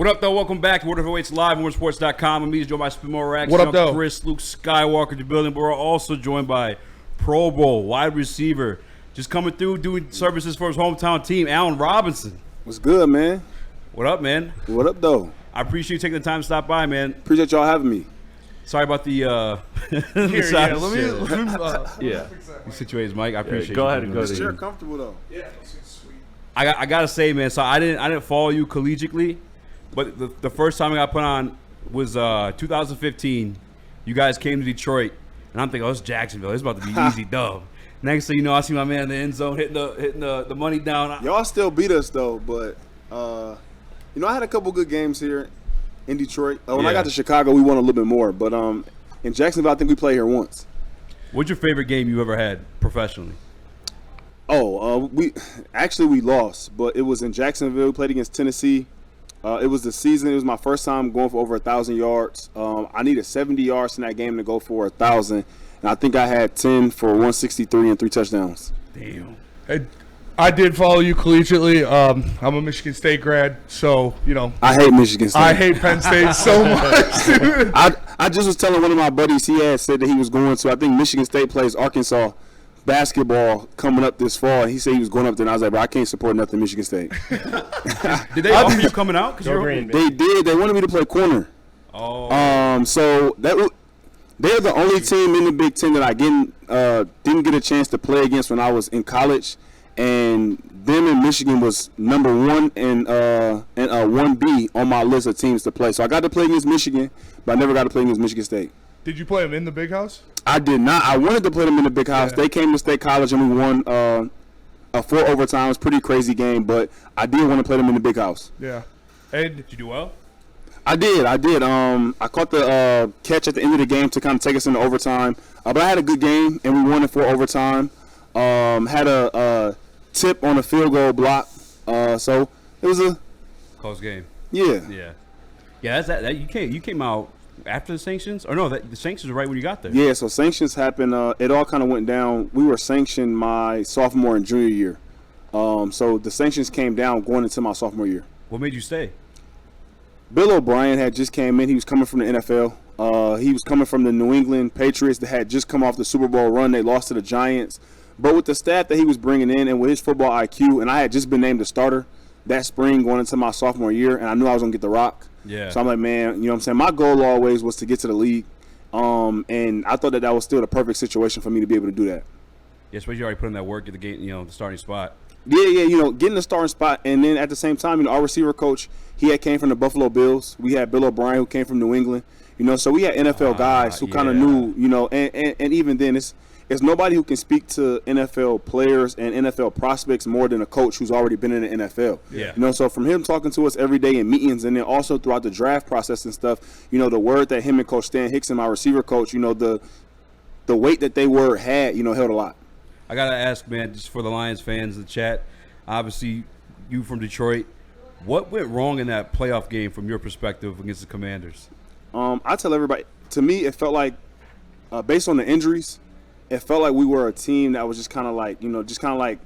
What up, though? Welcome back to Woodward Heavyweights Live on WoodsportsCom. I'm joined by Spinmore Rax. What up, though? Chris, Luke Skywalker, the building. But we're also joined by Pro Bowl wide receiver, just coming through doing services for his hometown team, Allen Robinson. What's good, man? What up, man? What up, though? I appreciate you taking the time to stop by, man. Appreciate y'all having me. Sorry about the Yeah. You situated, Mike. I appreciate Go you. ahead and go This to chair you. comfortable, though. Yeah, it's sweet. I gotta say, man. So I didn't follow you collegiately, but the first time I got put on was 2015. You guys came to Detroit, and I'm thinking, oh, it's Jacksonville. It's about to be easy dub. Next thing you know, I see my man in the end zone hitting the money down. Y'all still beat us, though, but, I had a couple good games here in Detroit. When I got to Chicago, we won a little bit more. But in Jacksonville, I think we played here once. What's your favorite game you ever had professionally? We lost, but it was in Jacksonville. We played against Tennessee. It was the season. It was my first time going for over 1,000 yards. I needed 70 yards in that game to go for 1,000, and I think I had 10 for 163 and 3 touchdowns. Damn. I did follow you collegiately. I'm a Michigan State grad, so, I hate Michigan State. I hate Penn State so much, dude. I just was telling one of my buddies, he had said that he was going to, I think Michigan State plays Arkansas basketball coming up this fall, and he said he was going up there, and I was like, bro, I can't support nothing Michigan State. Did they offer you coming out? They did. They wanted me to play corner. Oh. So they're the only team in the Big Ten that I didn't get a chance to play against when I was in college, and them in Michigan was number 1 and 1B on my list of teams to play. So I got to play against Michigan, but I never got to play against Michigan State. Did you play him in the big house? I did not. I wanted to play them in the big house. Yeah. They came to State College and we won a 4 overtimes. Pretty crazy game, but I did want to play them in the big house. Yeah. And Did you do well? I did. I caught the catch at the end of the game to kind of take us into overtime. But I had a good game and we won it for overtime. Had a tip on a field goal block. So it was a Close game. yeah. Yeah. Yeah, that's that. You came out after the sanctions? Or no, the sanctions were right when you got there. Yeah, so sanctions happened. It all kind of went down. We were sanctioned my sophomore and junior year. So the sanctions came down going into my sophomore year. What made you stay? Bill O'Brien had just came in. He was coming from the NFL. He was coming from the New England Patriots that had just come off the Super Bowl run. They lost to the Giants. But with the staff that he was bringing in and with his football IQ, and I had just been named a starter that spring going into my sophomore year, and I knew I was going to get the rock. Yeah. So I'm like, man, you know what I'm saying? My goal always was to get to the league. And I thought that was still the perfect situation for me to be able to do that. Yeah, especially you already put in that work at the game, the starting spot. Yeah, getting the starting spot. And then at the same time, our receiver coach, he had came from the Buffalo Bills. We had Bill O'Brien who came from New England. So we had NFL guys who kind of knew, and even then it's nobody who can speak to NFL players and NFL prospects more than a coach who's already been in the NFL. Yeah. So from him talking to us every day in meetings and then also throughout the draft process and stuff, the word that him and Coach Stan Hickson, my receiver coach, the weight that they had, held a lot. I got to ask, man, just for the Lions fans in the chat, obviously you from Detroit, what went wrong in that playoff game from your perspective against the Commanders? I tell everybody, to me, it felt like, based on the injuries, it felt like we were a team that was just kind of like,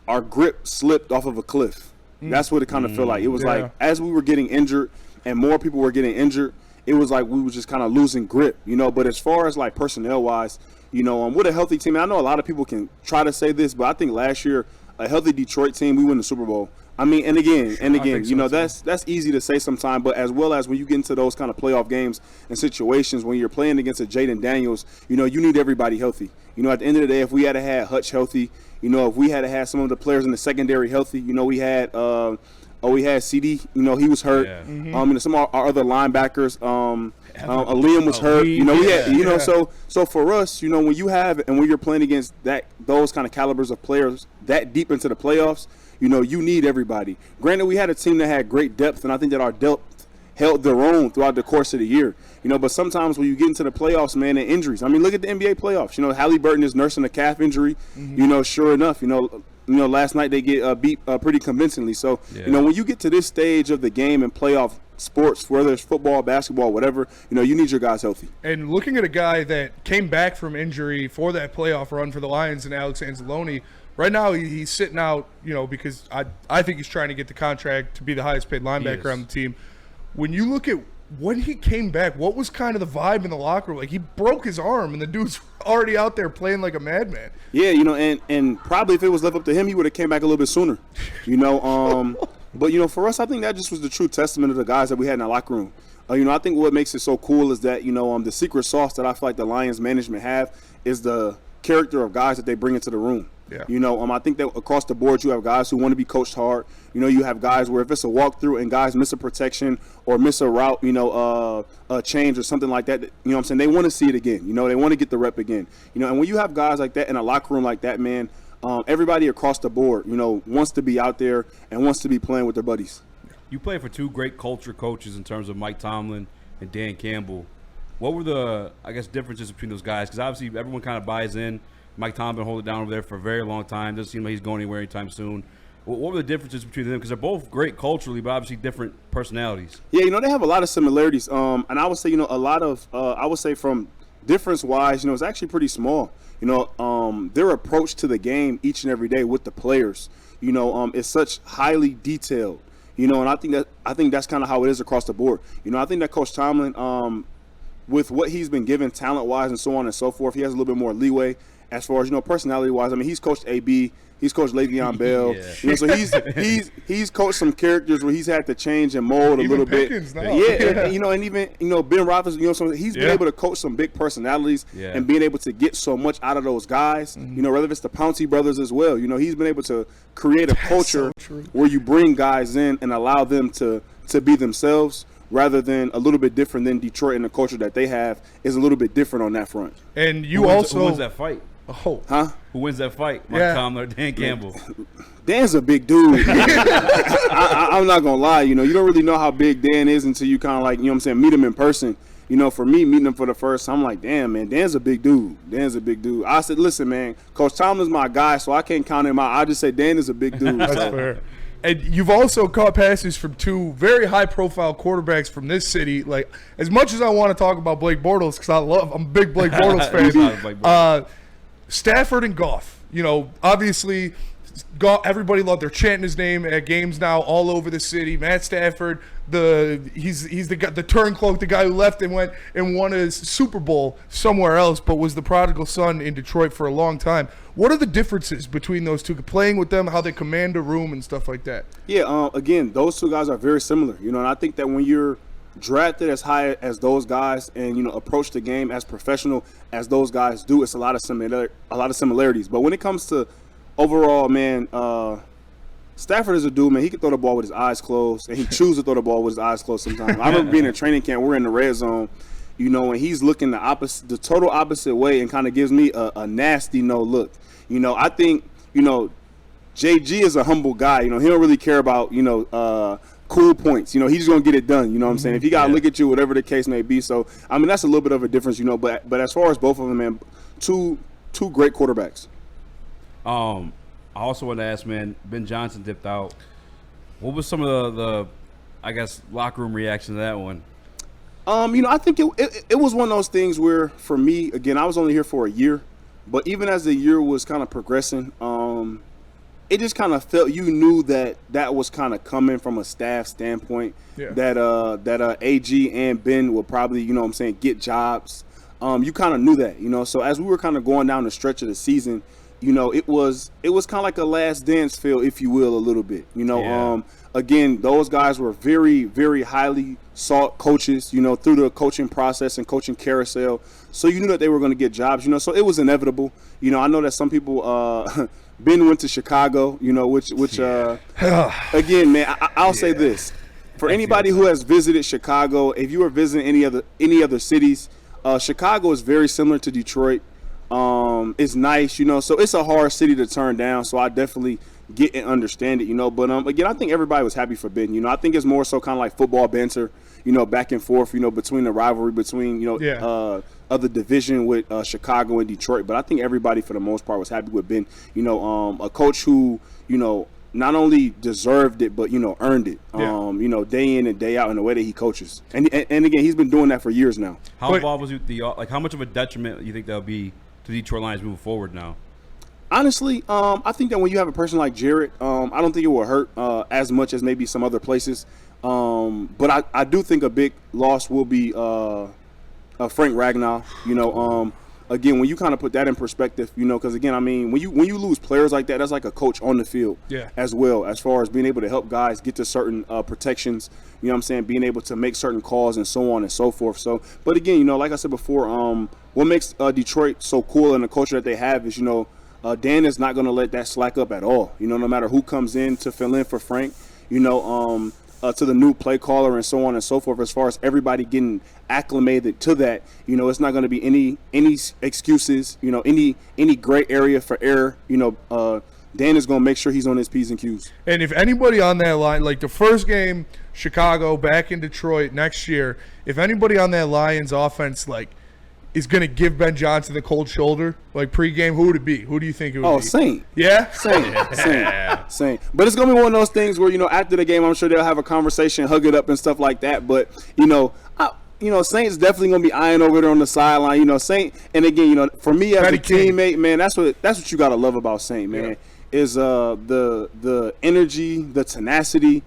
our grip slipped off of a cliff. That's what it kind of felt like. It was like, as we were getting injured and more people were getting injured, it was like we were just kind of losing grip, But as far as like personnel-wise, with a healthy team, I know a lot of people can try to say this, but I think last year, a healthy Detroit team, we win the Super Bowl. I mean, and again, that's easy to say sometimes, but as well as when you get into those kind of playoff games and situations when you're playing against a Jaden Daniels, you need everybody healthy. At the end of the day, if we had had Hutch healthy, if we had had some of the players in the secondary healthy, we had CD, he was hurt. Yeah. And some of our other linebackers, Liam was hurt. We had, so for us, when you have and when you're playing against those kind of calibers of players that deep into the playoffs, you need everybody. Granted, we had a team that had great depth, and I think that our depth held their own throughout the course of the year. But sometimes when you get into the playoffs, man, and injuries. I mean, look at the NBA playoffs. Halliburton is nursing a calf injury. Sure enough, last night they get beat pretty convincingly. So, when you get to this stage of the game and playoff sports, whether it's football, basketball, whatever, you need your guys healthy. And looking at a guy that came back from injury for that playoff run for the Lions and Alex Anzalone, Right now, he's sitting out, because I think he's trying to get the contract to be the highest paid linebacker on the team. When you look at when he came back, what was kind of the vibe in the locker room? Like, he broke his arm, and the dude's already out there playing like a madman. Yeah, and probably if it was left up to him, he would have came back a little bit sooner. But, for us, I think that just was the true testament of the guys that we had in our locker room. I think what makes it so cool is that, the secret sauce that I feel like the Lions management have is the character of guys that they bring into the room. Yeah. I think that across the board you have guys who want to be coached hard. You have guys where if it's a walkthrough and guys miss a protection or miss a route, a change or something like that, they want to see it again. They want to get the rep again. And when you have guys like that in a locker room like that, man, everybody across the board, wants to be out there and wants to be playing with their buddies. You played for two great culture coaches in terms of Mike Tomlin and Dan Campbell. What were the, differences between those guys? Because obviously everyone kind of buys in. Mike Tomlin hold it down over there for a very long time. Doesn't seem like he's going anywhere anytime soon. What were the differences between them? Because they're both great culturally, but obviously different personalities. Yeah, they have a lot of similarities. And I would say, a lot of, I would say from difference-wise, it's actually pretty small. Their approach to the game each and every day with the players, is such highly detailed. And I think that's kind of how it is across the board. I think that Coach Tomlin, with what he's been given talent-wise and so on and so forth, he has a little bit more leeway as far as, personality-wise. He's coached AB, he's coached Le'Veon Bell. Yeah. So he's coached some characters where he's had to change and mold even a little Pickens bit. now. Yeah, and even Ben Roethlisberger, he's been able to coach some big personalities and being able to get so much out of those guys. Whether it's the Pouncey brothers as well. He's been able to create a culture where you bring guys in and allow them to be themselves, rather than a little bit different than Detroit, and the culture that they have is a little bit different on that front. And who wins that fight? Oh, huh? Who wins that fight? Mike Tomlin or Dan Campbell? Dan's a big dude. I'm not gonna lie. You don't really know how big Dan is until you kind of meet him in person. For me, meeting him for the first time, I'm like, damn, man, Dan's a big dude. I said, listen, man, Coach Tomlin's my guy, so I can't count him out. I just say Dan is a big dude. That's fair. And you've also caught passes from two very high-profile quarterbacks from this city. Like, as much as I want to talk about Blake Bortles, because I'm a big Blake Bortles fan. Stafford and Goff. Obviously, everybody loved. They're chanting his name at games now all over the city. Matt Stafford, he's the guy, the turncoat, the guy who left and went and won a Super Bowl somewhere else, but was the prodigal son in Detroit for a long time. What are the differences between those two, playing with them, how they command a room and stuff like that? Yeah, again, those two guys are very similar. And I think that when you're drafted as high as those guys and, approach the game as professional as those guys do, it's a lot of similarities. But when it comes to overall, man, Stafford is a dude, man. He can throw the ball with his eyes closed, and he chooses to throw the ball with his eyes closed sometimes. I remember being in training camp. We're in the red zone, and he's looking the total opposite way and kind of gives me a nasty no look. I think, JG is a humble guy. He don't really care about, cool points. He's just going to get it done. You know what I'm saying? If he got to look at you, whatever the case may be. So, that's a little bit of a difference, But as far as both of them, man, two great quarterbacks. I also want to ask, man, Ben Johnson dipped out. What was some of the locker room reaction to that one? I think it was one of those things where, for me, again, I was only here for a year. But even as the year was kind of progressing, it just kind of felt, you knew that was kind of coming from a staff standpoint, that AG and Ben would probably, get jobs. You kind of knew that, So as we were kind of going down the stretch of the season, it was kind of like a last dance feel, if you will, a little bit. Again, those guys were very, very highly sought coaches, through the coaching process and coaching carousel. So you knew that they were going to get jobs, so it was inevitable. I know that some people, Ben went to Chicago, which again, man, I'll say this. For anybody who has visited Chicago, if you are visiting any other cities, Chicago is very similar to Detroit. It's nice, so it's a hard city to turn down. So I definitely get and understand it, But again, I think everybody was happy for Ben. I think it's more so kind of like football banter, back and forth, between the rivalry between of the division with Chicago and Detroit. But I think everybody for the most part was happy with Ben. A coach who not only deserved it but earned it. Day in and day out in the way that he coaches. And again, he's been doing that for years now. How involved was you how much of a detriment do you think that'll be to the Detroit Lions moving forward now? Honestly, I think that when you have a person like Jarrett, I don't think it will hurt as much as maybe some other places. But I do think a big loss will be Frank Ragnow. Again, when you kind of put that in perspective, because again, I mean, when you lose players like that, that's like a coach on the field as well, as far as being able to help guys get to certain protections, you know what I'm saying, being able to make certain calls and so on and so forth. So, but again, like I said before, what makes Detroit so cool and the culture that they have is, Dan is not going to let that slack up at all. No matter who comes in to fill in for Frank, to the new play caller and so on and so forth, as far as everybody getting acclimated to that, it's not going to be any excuses, any gray area for error. Dan is going to make sure he's on his P's and Q's. And if anybody on that line, like the first game, Chicago back in Detroit next year, if anybody on that Lions offense is going to give Ben Johnson the cold shoulder, pregame, who would it be? Who do you think it would be? Oh, Saint. Yeah? Saint. But it's going to be one of those things where, after the game, I'm sure they'll have a conversation, hug it up and stuff like that. But, Saint's definitely going to be eyeing over there on the sideline. Saint, and again, for me as a teammate, man, that's what you got to love about Saint, man, is the energy, the tenacity,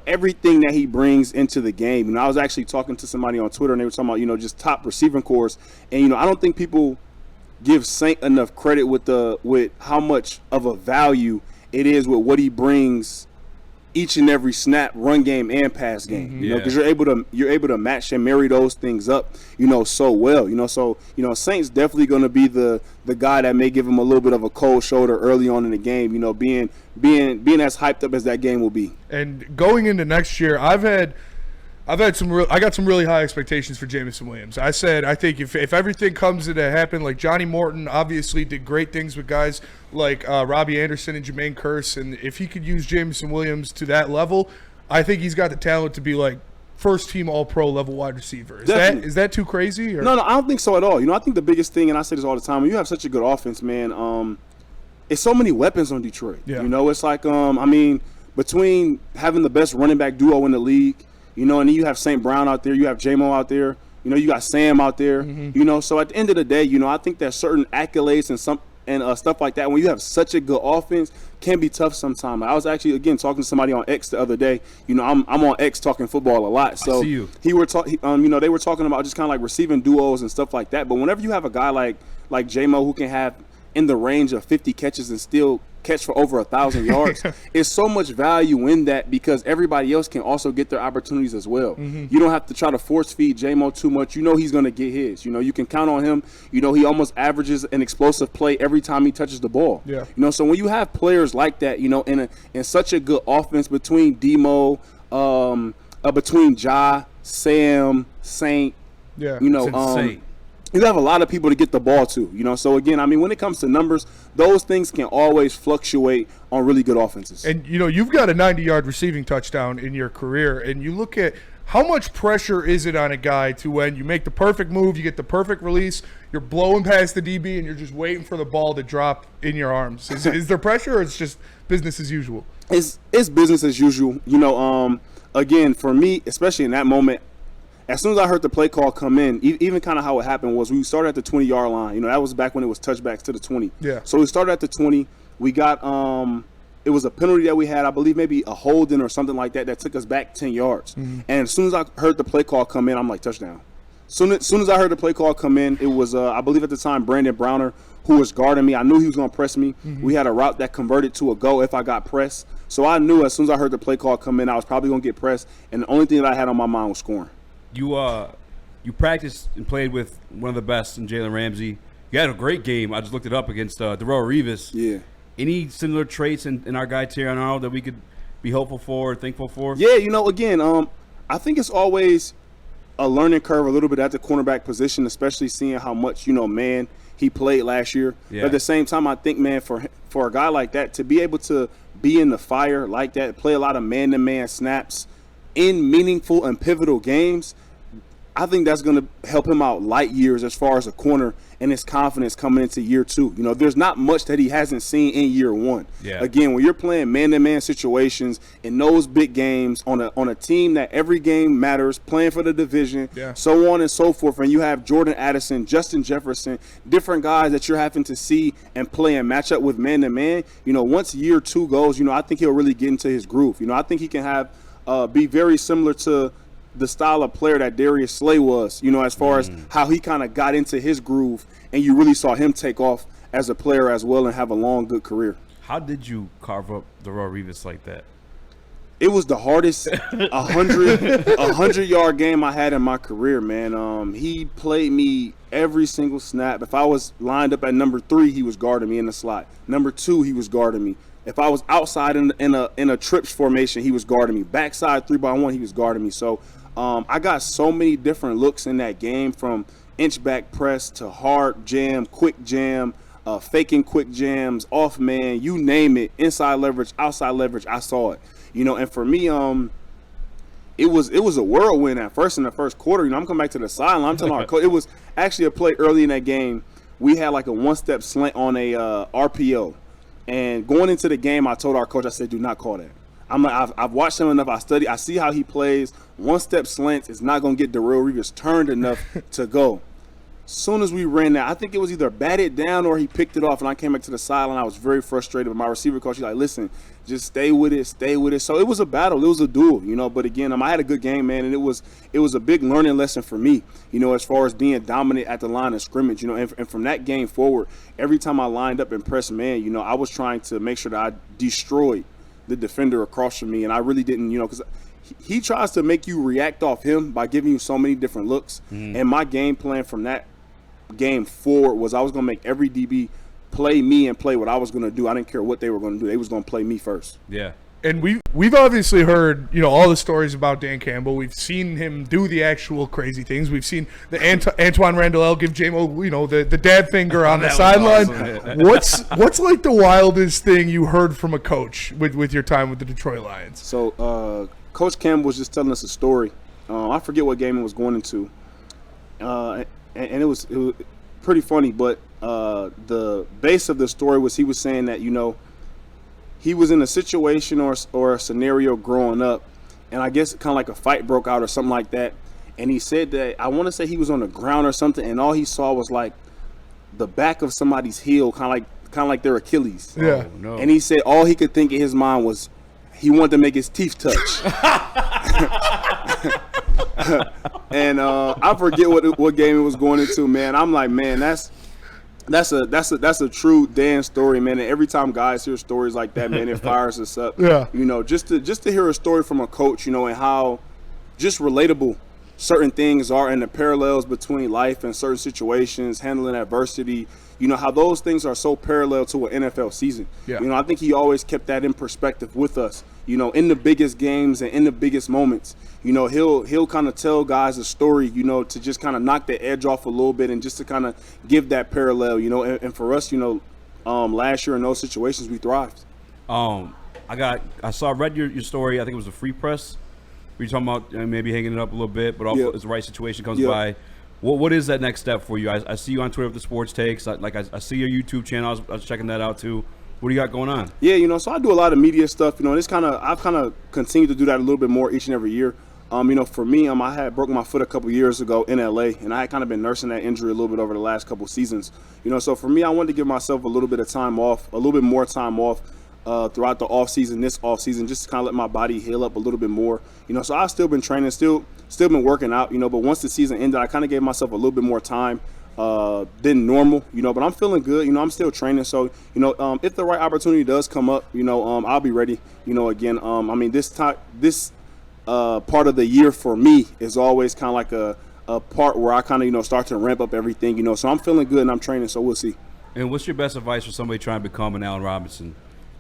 everything that he brings into the game. I was actually talking to somebody on Twitter, and they were talking about, just top receiving cores. And, I don't think people give Saint enough credit with how much of a value it is with what he brings each and every snap, run game and pass game. Because you're able to match and marry those things up, so well. So Saint's definitely going to be the guy that may give him a little bit of a cold shoulder early on in the game. Being as hyped up as that game will be. And going into next year, I got some really high expectations for Jameson Williams. I think if everything comes to happen, like Johnny Morton obviously did great things with guys like Robbie Anderson and Jermaine Kearse, and if he could use Jameson Williams to that level, I think he's got the talent to be first team All-Pro level wide receiver. Is that too crazy? Or? No, I don't think so at all. I think the biggest thing, and I say this all the time, when you have such a good offense, man, it's so many weapons on Detroit. Yeah. It's between having the best running back duo in the league, and then you have St. Brown out there, you have J-Mo out there, you got Sam out there, so at the end of the day, I think that certain accolades and stuff like that, when you have such a good offense, can be tough sometimes. I was actually, again, talking to somebody on X the other day. I'm on X talking football a lot. So I see you. they were talking about just kind of like receiving duos and stuff like that. But whenever you have a guy like J-Mo who can have in the range of 50 catches and still catch for over 1,000 yards, it's so much value in that because everybody else can also get their opportunities as well. You don't have to try to force feed J-Mo too much. He's going to get his. You can count on him. He almost averages an explosive play every time he touches the ball. Yeah. So when you have players like that, in such a good offense between Demo, between Ja, Sam, Saint, you have a lot of people to get the ball to, so again, when it comes to numbers, those things can always fluctuate on really good offenses. And, you've got a 90-yard receiving touchdown in your career, and you look at how much pressure is it on a guy to when you make the perfect move, you get the perfect release, you're blowing past the DB, and you're just waiting for the ball to drop in your arms. Is there pressure, or it's just business as usual? It's business as usual. Again, for me, especially in that moment, as soon as I heard the play call come in, even kind of how it happened was we started at the 20-yard line. That was back when it was touchbacks to the 20. Yeah. So we started at the 20. We got it was a penalty that we had, I believe maybe a holding or something like that took us back 10 yards. And as soon as I heard the play call come in, I'm like, touchdown. Soon as I heard the play call come in, it was I believe at the time Brandon Browner who was guarding me. I knew he was going to press me. We had a route that converted to a go if I got pressed. So I knew as soon as I heard the play call come in, I was probably going to get pressed. And the only thing that I had on my mind was scoring. You practiced and played with one of the best in Jalen Ramsey. You had a great game. I just looked it up against Darrelle Revis. Yeah. Any similar traits in our guy Terrion Arnold that we could be hopeful for or thankful for? Yeah, again, I think it's always a learning curve a little bit at the cornerback position, especially seeing how much, man, he played last year. Yeah. But at the same time, I think, man, for a guy like that to be able to be in the fire like that, play a lot of man-to-man snaps in meaningful and pivotal games, I think that's going to help him out light years as far as a corner and his confidence coming into year 2. You know, there's not much that he hasn't seen in year 1. Yeah. Again, when you're playing man-to-man situations in those big games on a team that every game matters, playing for the division, so on and so forth, and you have Jordan Addison, Justin Jefferson, different guys that you're having to see and play and match up with man-to-man, you know, once year 2 goes, you know, I think he'll really get into his groove. You know, I think he can have be very similar to the style of player that Darius Slay was, you know, as far as how he kind of got into his groove, and you really saw him take off as a player as well and have a long, good career. How did you carve up Darrelle Revis like that? It was the hardest 100-yard game I had in my career, man. He played me every single snap. If I was lined up at number 3, he was guarding me in the slot. Number 2, he was guarding me. If I was outside in a trips formation, he was guarding me. Backside 3x1, he was guarding me. So I got so many different looks in that game, from inch back press to hard jam, quick jam, faking quick jams, off man, you name it, inside leverage, outside leverage, I saw it. You know, and for me, it was a whirlwind at first in the first quarter. You know, I'm coming back to the sideline. I'm telling our coach, it was actually a play early in that game. We had like a one-step slant on a RPO. And going into the game, I told our coach, I said, do not call that. I'm like, I've watched him enough. I see how he plays. One-step slants is not going to get Darrelle Revis turned enough to go. Soon as we ran that, I think it was either batted down or he picked it off, and I came back to the sideline. I was very frustrated. But my receiver coach, he's like, listen, just stay with it, stay with it. So it was a battle. It was a duel, you know. But, again, I had a good game, man, and it was a big learning lesson for me, you know, as far as being dominant at the line of scrimmage, you know. And from that game forward, every time I lined up and pressed man, you know, I was trying to make sure that I destroyed the defender across from me. And I really didn't, you know, because he tries to make you react off him by giving you so many different looks. And my game plan from that game forward was I was going to make every DB play me and play what I was going to do. I didn't care what they were going to do. They was going to play me first. Yeah. And we've obviously heard, you know, all the stories about Dan Campbell. We've seen him do the actual crazy things. We've seen the Antoine Randall give J-Mo, you know, the dad finger on the sideline. Awesome. What's like the wildest thing you heard from a coach with your time with the Detroit Lions? So Coach Campbell was just telling us a story. I forget what game it was going into. And it was pretty funny, but the base of the story was he was saying that, you know, he was in a situation or a scenario growing up, and I guess kind of like a fight broke out or something like that, and he said that, I want to say he was on the ground or something, and all he saw was like the back of somebody's heel, kind of like their Achilles. Yeah. Oh, no. And he said all he could think in his mind was he wanted to make his teeth touch. And I forget what game it was going into, man. I'm like, man, that's a true Dan story, man. And every time guys hear stories like that, man, it fires us up. Yeah. You know, just to hear a story from a coach, you know, and how just relatable certain things are, and the parallels between life and certain situations, handling adversity, you know, how those things are so parallel to an NFL season. Yeah. You know, I think he always kept that in perspective with us, you know, in the biggest games and in the biggest moments. You know, he'll kind of tell guys a story, you know, to just kind of knock the edge off a little bit and just to kind of give that parallel, you know. And for us, you know, last year in those situations, we thrived. I read your story. I think it was a free press. Were you talking about maybe hanging it up a little bit, but also as the right situation comes by. What is that next step for you? I see you on Twitter with the sports takes. I see your YouTube channel. I was checking that out too. What do you got going on? Yeah, you know, so I do a lot of media stuff. You know, I've kind of continued to do that a little bit more each and every year. You know, for me, I had broken my foot a couple years ago in LA, and I had kind of been nursing that injury a little bit over the last couple seasons. You know, so for me, I wanted to give myself a little bit of time off, a little bit more time off throughout the off season, this off season, just to kind of let my body heal up a little bit more. You know, so I've still been training, still been working out. You know, but once the season ended, I kind of gave myself a little bit more time than normal. You know, but I'm feeling good. You know, I'm still training. So, you know, if the right opportunity does come up, you know, I'll be ready. You know, again, I mean, this part of the year for me is always kind of like a part where I kind of, you know, start to ramp up everything, you know. So I'm feeling good and I'm training, so we'll see. And what's your best advice for somebody trying to become an Allen Robinson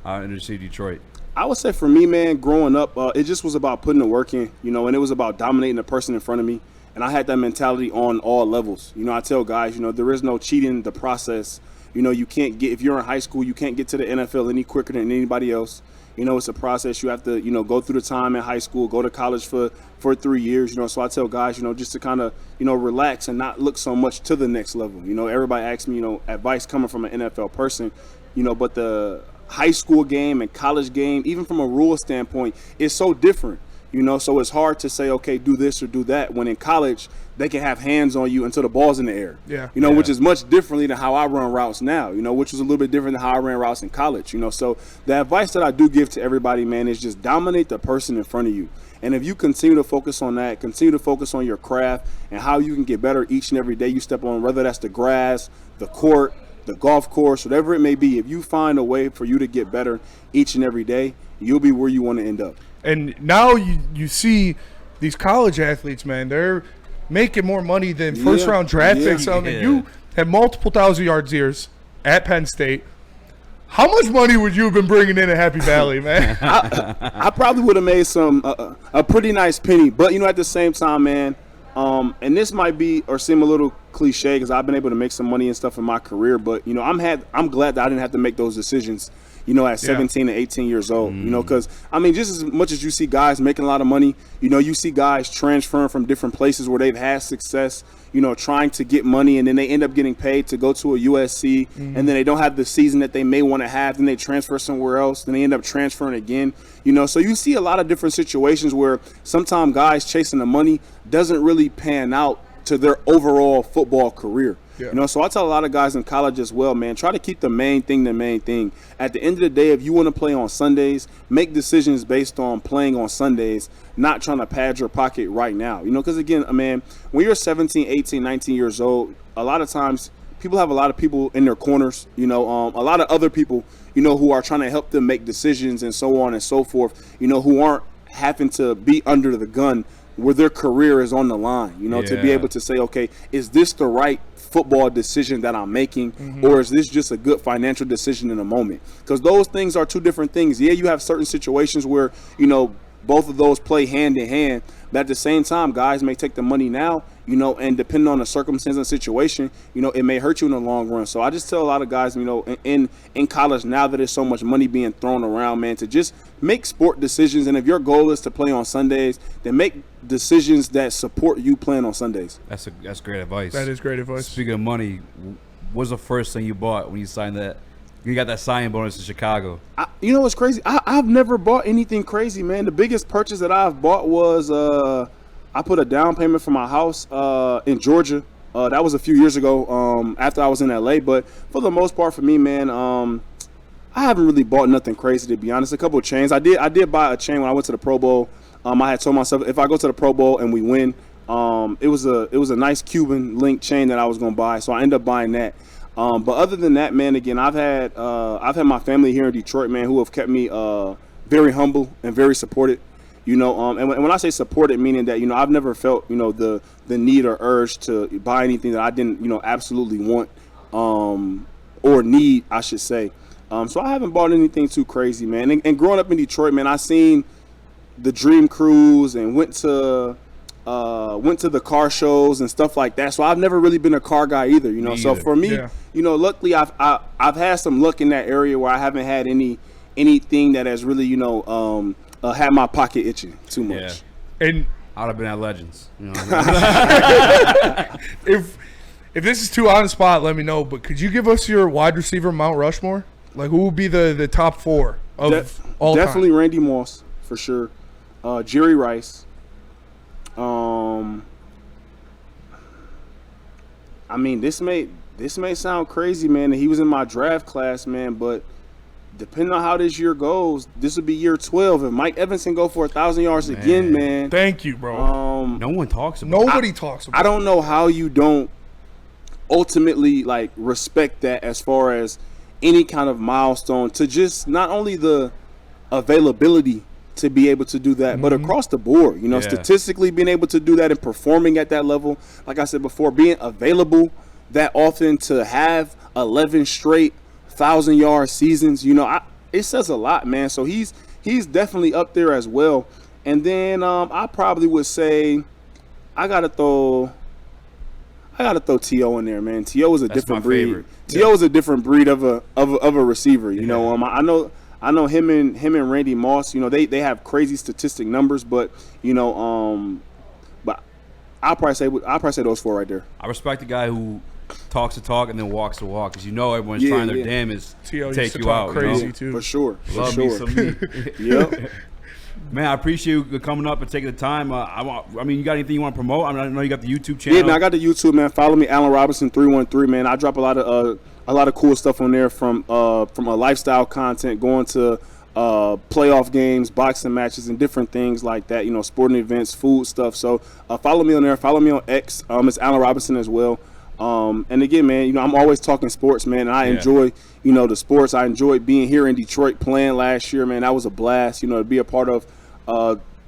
in the city of Detroit? I would say for me, man, growing up, it just was about putting the work in, you know, and it was about dominating the person in front of me. And I had that mentality on all levels. You know, I tell guys, you know, there is no cheating the process. You know, you can't get, if you're in high school, you can't get to the NFL any quicker than anybody else. You know, it's a process. You have to, you know, go through the time in high school, go to college for 3 years, you know. So I tell guys, you know, just to kind of, you know, relax and not look so much to the next level. You know, everybody asks me, you know, advice coming from an NFL person, you know, but the high school game and college game, even from a rule standpoint, is so different. You know, so it's hard to say, okay, do this or do that, when in college they can have hands on you until the ball's in the air. Yeah. You know, which is much differently than how I run routes now, you know, which was a little bit different than how I ran routes in college, you know. So the advice that I do give to everybody, man, is just dominate the person in front of you. And if you continue to focus on that, continue to focus on your craft and how you can get better each and every day you step on, whether that's the grass, the court, the golf course, whatever it may be, if you find a way for you to get better each and every day, you'll be where you want to end up. And now you see these college athletes, man, they're making more money than first-round draft picks. I mean, you have multiple 1,000-yard years at Penn State. How much money would you have been bringing in at Happy Valley, man? I probably would have made some a pretty nice penny. But, you know, at the same time, man, and this might be or seem a little cliche because I've been able to make some money and stuff in my career. But, you know, I'm glad that I didn't have to make those decisions, you know, at 17 and 18 years old, you know, because, I mean, just as much as you see guys making a lot of money, you know, you see guys transferring from different places where they've had success, you know, trying to get money, and then they end up getting paid to go to a USC, and then they don't have the season that they may want to have, then they transfer somewhere else, then they end up transferring again, you know. So you see a lot of different situations where sometimes guys chasing the money doesn't really pan out to their overall football career. Yeah. You know, so I tell a lot of guys in college as well, man, try to keep the main thing the main thing. At the end of the day, if you want to play on Sundays, make decisions based on playing on Sundays, not trying to pad your pocket right now. You know, because, again, man, when you're 17, 18, 19 years old, a lot of times people have a lot of people in their corners, you know, a lot of other people, you know, who are trying to help them make decisions and so on and so forth, you know, who aren't having to be under the gun where their career is on the line, you know, to be able to say, okay, is this the right football decision that I'm making, or is this just a good financial decision in a moment? Because those things are two different things. Yeah, you have certain situations where, you know, both of those play hand in hand, but at the same time, guys may take the money now, you know, and depending on the circumstance and situation, you know, it may hurt you in the long run. So I just tell a lot of guys, you know, in college, now that there's so much money being thrown around, man, to just make sport decisions. And if your goal is to play on Sundays, then make decisions that support you playing on Sundays. That's great advice. That is great advice. Speaking of money, what's the first thing you bought when you signed that? You got that signing bonus in Chicago. You know what's crazy? I've never bought anything crazy, man. The biggest purchase that I've bought was I put a down payment for my house in Georgia. That was a few years ago after I was in LA. But for the most part for me, man, I haven't really bought nothing crazy, to be honest. A couple of chains. I did buy a chain when I went to the Pro Bowl. I had told myself if I go to the Pro Bowl and we win, it was a nice Cuban link chain that I was gonna buy. So I ended up buying that. But other than that, man, again, I've had my family here in Detroit, man, who have kept me very humble and very supported. You know, and when I say supported, meaning that, you know, I've never felt, you know, the need or urge to buy anything that I didn't, you know, absolutely want or need, I should say. So I haven't bought anything too crazy, man. And growing up in Detroit, man, I seen the Dream Cruise and went to the car shows and stuff like that. So I've never really been a car guy either, you know. Me so either. for me, you know, luckily I've had some luck in that area where I haven't had anything that has really, you know, had my pocket itching too much. Yeah. And I'd have been at Legends. You know if this is too on the spot, let me know. But could you give us your wide receiver Mount Rushmore? Like, who would be the top four of all time? Definitely Randy Moss for sure. Jerry Rice. I mean, this may sound crazy, man. He was in my draft class, man, but depending on how this year goes, this would be year 12. If Mike Evans can go for 1,000 yards again, man. Thank you, bro. no one talks about Nobody talks about I don't know how you don't ultimately, like, respect that as far as any kind of milestone, to just not only the availability to be able to do that, but across the board, you know, statistically being able to do that and performing at that level. Like I said before, being available that often to have 11 straight 1,000-yard seasons, you know, it says a lot, man. So he's definitely up there as well. And then I probably would say I gotta throw T.O. in there, man. T.O. is a different breed. T.O. is a different breed of a receiver. You know, I I know him and Randy Moss. You know, they have crazy statistic numbers, but you know, but I'll probably say those 4 right there. I respect the guy who talks the talk and then walks the walk, because you know everyone's trying their damnedest to take you out. Crazy too. For sure. Love me some me. Yep. Man, I appreciate you coming up and taking the time. I mean, you got anything you want to promote? I mean, I know you got the YouTube channel. Yeah, man, I got the YouTube, man. Follow me, Allen Robinson 313, man. I drop a lot of cool stuff on there, from a lifestyle content going to playoff games, boxing matches, and different things like that. You know, sporting events, food stuff. So follow me on there. Follow me on X. It's Allen Robinson as well. And again, man, you know, I'm always talking sports, man. And I enjoy, you know, the sports. I enjoyed being here in Detroit playing last year, man. That was a blast, you know, to be a part of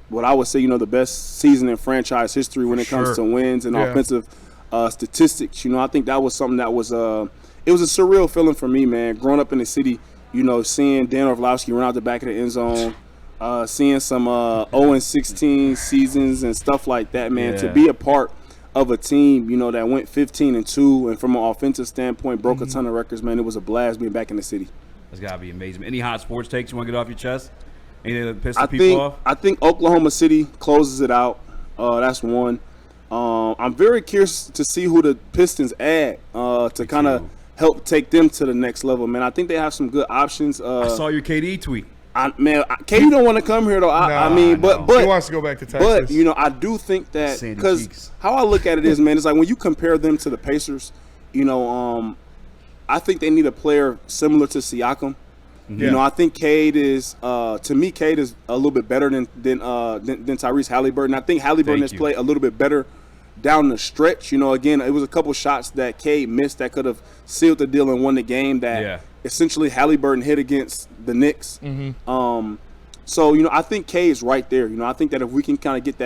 what I would say, you know, the best season in franchise history when it comes to wins and offensive statistics. You know, I think that was something that was it was a surreal feeling for me, man. Growing up in the city, you know, seeing Dan Orlovsky run out the back of the end zone, seeing some 0-16 seasons and stuff like that, man. To be a part of a team, you know, that went 15-2 and from an offensive standpoint broke a ton of records, man. It was a blast being back in the city. That's gotta be amazing. Any hot sports takes you want to get off your chest? Anything that piss the people off? I think Oklahoma City closes it out. That's one. I'm very curious to see who the Pistons add to kind of help take them to the next level, man. I think they have some good options. I saw your KD tweet. KD don't want to come here though. I mean, but he wants to go back to Texas. But you know, I do think that because how I look at it is, man, it's like when you compare them to the Pacers, you know, I think they need a player similar to Siakam. You know, I think Cade is to me, Cade is a little bit better than Tyrese Halliburton. I think Halliburton has played a little bit better down the stretch. You know, again, it was a couple shots that Cade missed that could have sealed the deal and won the game that essentially Halliburton hit against the Knicks. So, you know, I think Cade is right there. You know, I think that if we can kind of get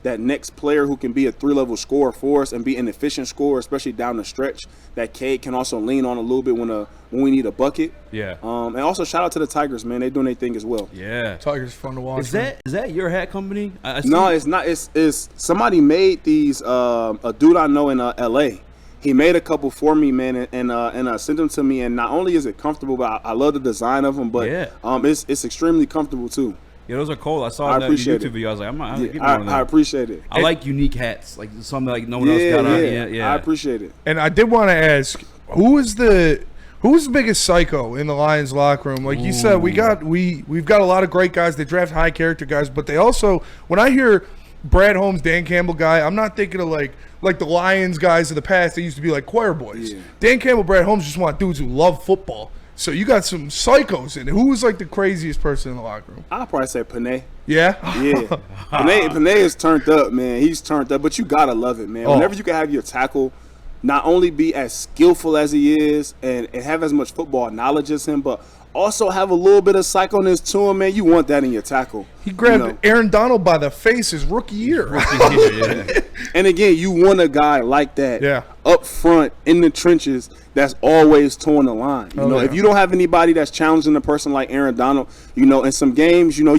that next player who can be a 3-level scorer for us and be an efficient scorer, especially down the stretch, that Cade can also lean on a little bit when we need a bucket. And also shout out to the Tigers, man. They're doing their thing as well. Tigers fun to watch. Is that your hat company? No, it's not. It's somebody made these. A dude I know in L.A. He made a couple for me, man, and sent them to me. And not only is it comfortable, but I love the design of them. But it's extremely comfortable too. Yeah, those are cool. I saw that YouTube video. I was like, I'm not getting one of them. I appreciate it. I like unique hats, like something like no one else got on. Yeah, I appreciate it. And I did want to ask, who's the biggest psycho in the Lions locker room? Like you said, we've got a lot of great guys. They draft high character guys, but they also, when I hear Brad Holmes, Dan Campbell guy, I'm not thinking of like the Lions guys of the past. They used to be like choir boys. Dan Campbell, Brad Holmes just want dudes who love football. So you got some psychos in it. Who was like the craziest person in the locker room? I'll probably say Panay. Yeah? Panay is turned up, man. He's turned up, but you got to love it, man. Whenever you can have your tackle not only be as skillful as he is and have as much football knowledge as him, but also have a little bit of psychoness to him, man. You want that in your tackle. He grabbed Aaron Donald by the face his rookie year. And again, you want a guy like that up front in the trenches that's always towing the line. You know, if you don't have anybody that's challenging a person like Aaron Donald, you know, in some games, you know,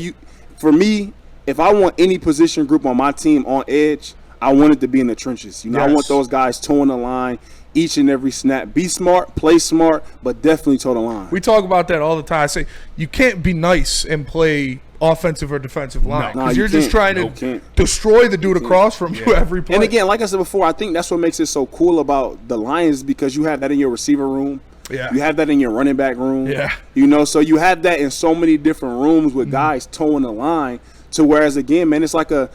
for me, if I want any position group on my team on edge, I want it to be in the trenches. You know, I want those guys towing the line each and every snap. Be smart, play smart, but definitely toe the line. We talk about that all the time. I say you can't be nice and play offensive or defensive line because you're just trying to destroy the dude across from you every play. And again, like I said before, I think that's what makes it so cool about the Lions, because you have that in your receiver room. You have that in your running back room. You know, so you have that in so many different rooms with guys towing the line. To whereas again, man, it's like a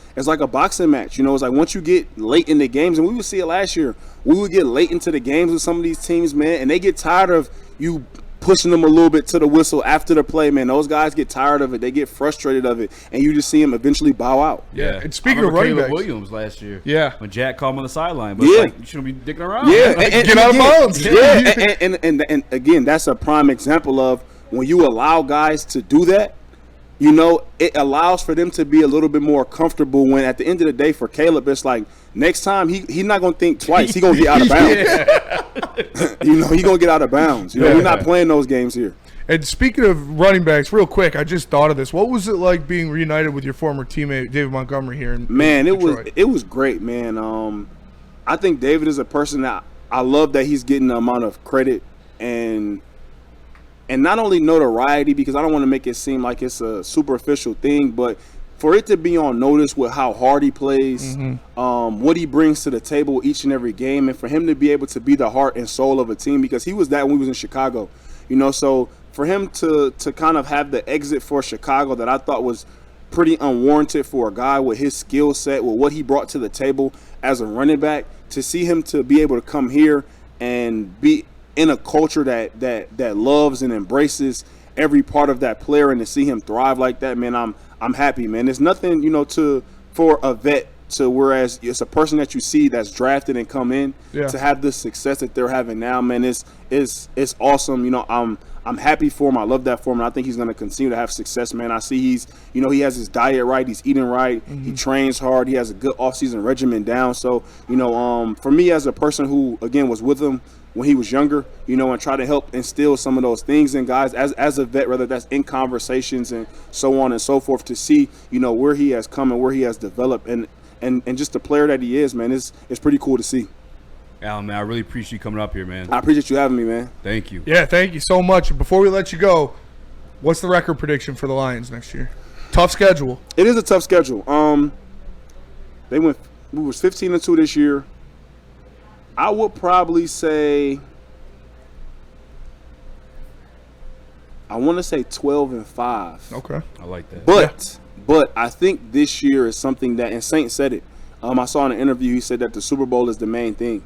boxing match. You know, it's like once you get late in the games, and we would see it last year. We would get late into the games with some of these teams, man, and they get tired of you pushing them a little bit to the whistle after the play, man. Those guys get tired of it. They get frustrated of it, and you just see them eventually bow out. And speaking of running backs, Williams last year, when Jack called him on the sideline, but like, you shouldn't be dicking around. And get out of bounds. And again, that's a prime example of when you allow guys to do that. You know, it allows for them to be a little bit more comfortable when at the end of the day for Caleb, it's like next time he's not going to think twice. He's going to get out of bounds. You know, he's going to get out of bounds. You know, we're not playing those games here. And speaking of running backs, real quick, I just thought of this. What was it like being reunited with your former teammate, David Montgomery, here in Detroit? it was great, man. I think David is a person that I love that he's getting the amount of credit and And not only notoriety, because I don't want to make it seem like it's a superficial thing, but for it to be on notice with how hard he plays, what he brings to the table each and every game, and for him to be able to be the heart and soul of a team, because he was that when we was in Chicago, you know. So for him to kind of have the exit for Chicago that I thought was pretty unwarranted for a guy with his skill set, with what he brought to the table as a running back, to see him to be able to come here and be in a culture that loves and embraces every part of that player, and to see him thrive like that, man, I'm happy, man. There's nothing, you know, for a vet to, whereas it's a person that you see that's drafted and come in to have the success that they're having now, man. It's awesome. You know, I'm happy for him. I love that for him. And I think he's going to continue to have success, man. I see he has his diet right. He's eating right. He trains hard. He has a good offseason regimen down. So, you know, for me as a person who, again, was with him when he was younger, you know, and try to help instill some of those things in guys as a vet, whether that's in conversations and so on and so forth, to see, you know, where he has come and where he has developed and just the player that he is, man, it's pretty cool to see. Alan, man, I really appreciate you coming up here, man. I appreciate you having me, man. Thank you. Yeah, thank you so much. Before we let you go, what's the record prediction for the Lions next year? Tough schedule. It is a tough schedule. We was 15-2 this year. I would probably say, I want to say 12-5. Okay. I like that. But I think this year is something that, and Saint said it. I saw in an interview, he said that the Super Bowl is the main thing.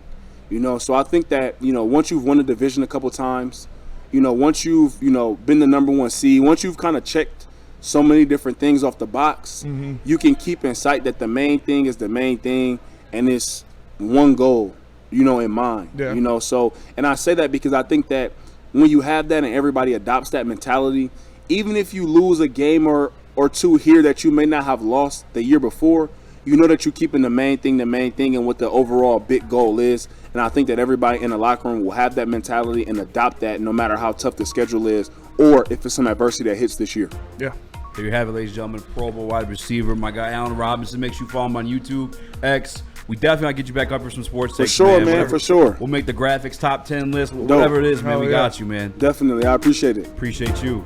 You know, so I think that, you know, once you've won the division a couple times, you know, once you've, you know, been the number one seed, once you've kind of checked so many different things off the box, you can keep in sight that the main thing is the main thing, and it's one goal, you know, in mind. Yeah. You know, so, and I say that because I think that when you have that and everybody adopts that mentality, even if you lose a game or two here that you may not have lost the year before, you know that you're keeping the main thing and what the overall big goal is. And I think that everybody in the locker room will have that mentality and adopt that no matter how tough the schedule is or if it's some adversity that hits this year. Yeah. There you have it, ladies and gentlemen. Pro Bowl wide receiver, my guy Allen Robinson. Make sure you follow him on YouTube, X. We definitely got to get you back up for some sports takes, For sure, man, Whatever. for sure. We'll make the graphics top 10 list. Whatever it is, man. We got you, man. Definitely. I appreciate it. Appreciate you.